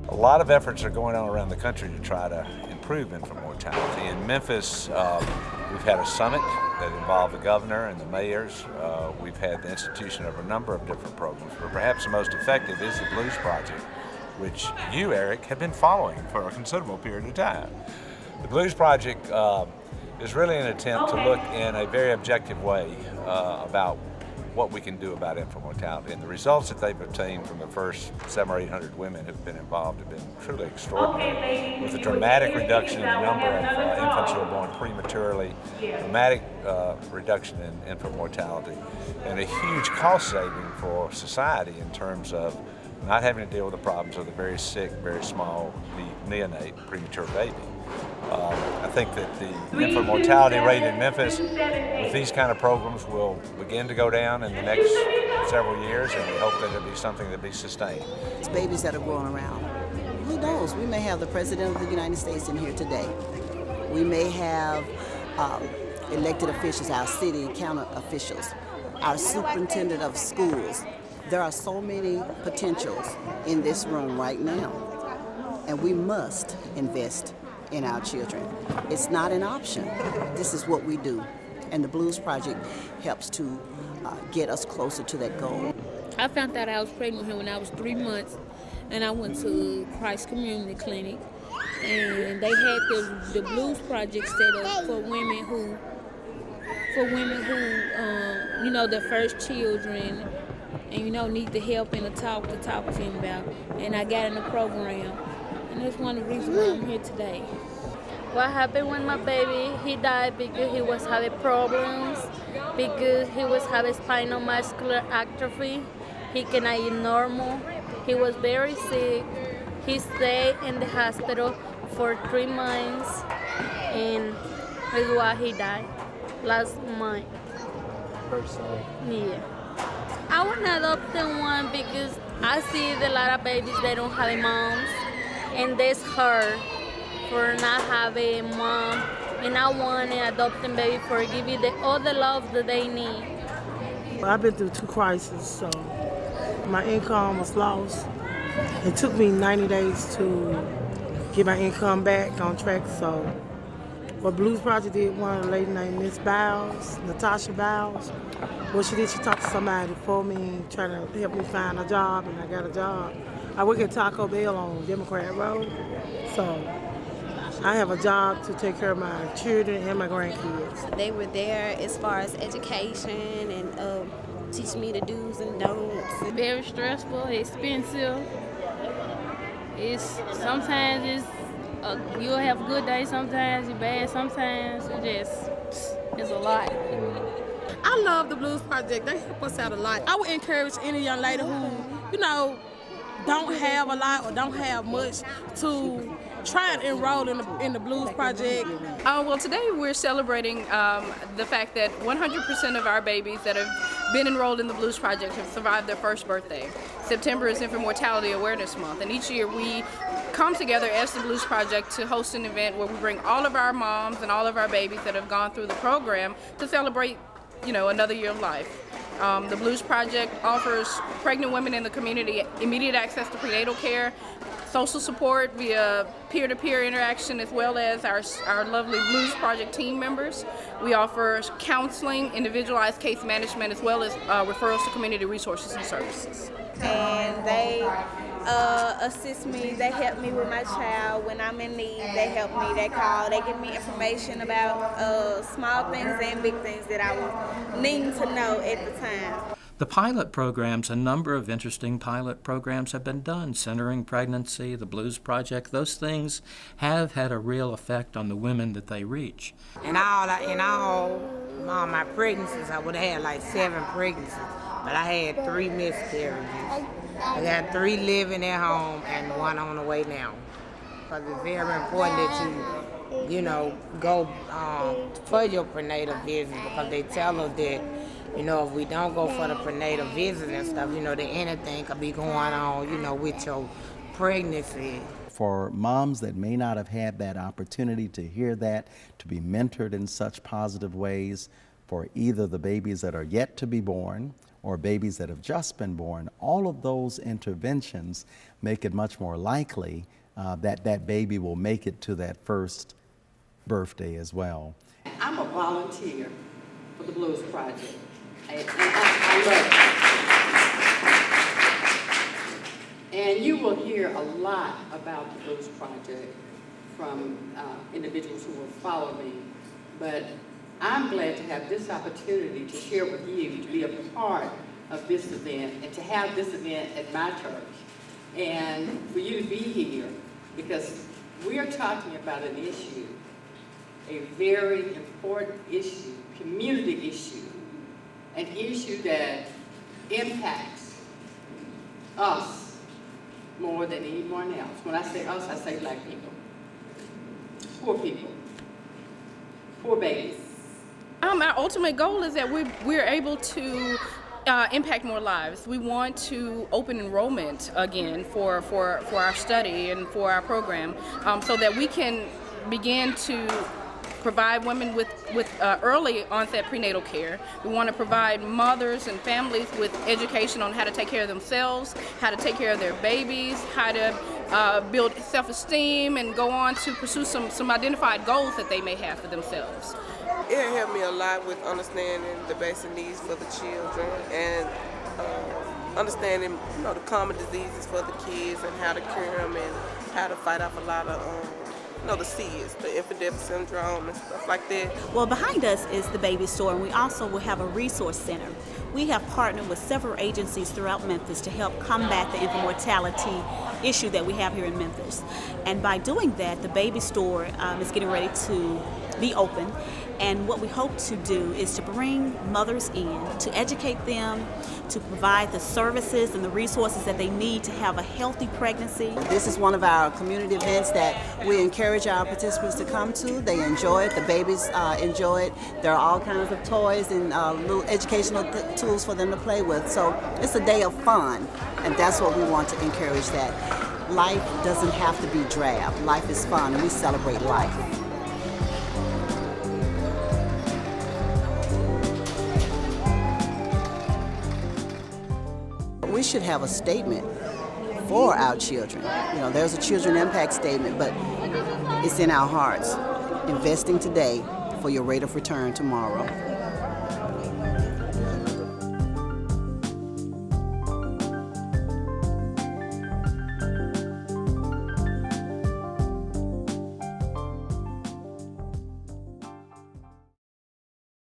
A lot of efforts are going on around the country to try to improve infant mortality. In Memphis, we've had a summit that involved the governor and the mayors. We've had the institution of a number of different programs, but perhaps the most effective is the Blues Project, which you, Eric, have been following for a considerable period of time. The Blues Project is really an attempt to look in a very objective way about what we can do about infant mortality. And the results that they've obtained from the first 700 or 800 women who've been involved have been truly extraordinary, with a dramatic reduction in the number of infants who are born prematurely, dramatic reduction in infant mortality, and a huge cost saving for society in terms of not having to deal with the problems of the very sick, very small neonate premature baby. I think that the infant mortality rate in Memphis with these kind of programs will begin to go down in the next several years, and we hope that it'll be something that be sustained. It's babies that are growing around. Who knows? We may have the President of the United States in here today. We may have elected officials, our city county officials, our superintendent of schools. There are so many potentials in this room right now, and we must invest in our children. It's not an option. This is what we do, and the Blues Project helps to get us closer to that goal. I found out I was pregnant with him when I was 3 months, and I went to Christ Community Clinic, and they had the Blues Project set up for women who their first children, and need the help and the talk to them about. And I got in the program, and that's one of the reasons why I'm here today. What happened with my baby? He died because he was having problems, because he was having spinal muscular atrophy. He cannot eat normal. He was very sick. He stayed in the hospital for 3 months, and that's why he died last month. Yeah. I want to adopt one because I see a lot of babies that don't have moms, and that's hard for not having a mom. And I want an adopting baby for give you all the love that they need. I've been through 2 crises, so my income was lost. It took me 90 days to get my income back on track. So what Blues Project did, one lady named Miss Bowles, Natasha Bowles, what she did, she talked to somebody for me, trying to help me find a job, and I got a job. I work at Taco Bell on Democrat Road, so I have a job to take care of my children and my grandkids. They were there as far as education and teaching me the do's and don'ts. Very stressful, expensive. Sometimes you'll have a good day, sometimes you're bad, sometimes it's a lot. I love the Blues Project. They help us out a lot. I would encourage any young lady who, don't have a lot or don't have much to try and enroll in the Blues Project. Well, today we're celebrating the fact that 100% of our babies that have been enrolled in the Blues Project have survived their first birthday. September is Infant Mortality Awareness Month, and each year we come together as the Blues Project to host an event where we bring all of our moms and all of our babies that have gone through the program to celebrate another year of life. The Blues Project offers pregnant women in the community immediate access to prenatal care, social support via peer-to-peer interaction, as well as our lovely Blues Project team members. We offer counseling, individualized case management, as well as referrals to community resources and services. And they assist me. They help me with my child when I'm in need. They help me. They call. They give me information about small things and big things that I was needing to know at the time. The pilot programs, a number of interesting pilot programs have been done, centering pregnancy, the Blues Project. Those things have had a real effect on the women that they reach. In all my pregnancies, I would have had like 7 pregnancies, but I had 3 miscarriages. I got 3 living at home and 1 on the way now. Because it's very important that you go for your prenatal visit, because they tell us that, if we don't go for the prenatal visit and stuff, that anything could be going on, with your pregnancy. For moms that may not have had that opportunity to hear that, to be mentored in such positive ways for either the babies that are yet to be born or babies that have just been born, all of those interventions make it much more likely that that baby will make it to that first birthday as well. I'm a volunteer for the Blues Project, and I love it. And you will hear a lot about the Blues Project from individuals who will follow me, but I'm glad to have this opportunity to share with you, to be a part of this event, and to have this event at my church, and for you to be here, because we are talking about an issue, a very important issue, community issue, an issue that impacts us more than anyone else. When I say us, I say Black people, poor babies. Our ultimate goal is that we're able to impact more lives. We want to open enrollment again for our study and for our program, so that we can begin to provide women with early onset prenatal care. We want to provide mothers and families with education on how to take care of themselves, how to take care of their babies, how to build self-esteem and go on to pursue some identified goals that they may have for themselves. It helped me a lot with understanding the basic needs for the children and understanding, the common diseases for the kids and how to cure them and how to fight off a lot of the SIDS, the infant death syndrome and stuff like that. Well, behind us is the baby store, and we also will have a resource center. We have partnered with several agencies throughout Memphis to help combat the infant mortality issue that we have here in Memphis. And by doing that, the baby store is getting ready to be open. And what we hope to do is to bring mothers in, to educate them, to provide the services and the resources that they need to have a healthy pregnancy. This is one of our community events that we encourage our participants to come to. They enjoy it, the babies enjoy it. There are all kinds of toys and little educational tools for them to play with. So it's a day of fun, and that's what we want to encourage, that life doesn't have to be drab. Life is fun, and we celebrate life. We should have a statement for our children. There's a children impact statement, but it's in our hearts. Investing today for your rate of return tomorrow.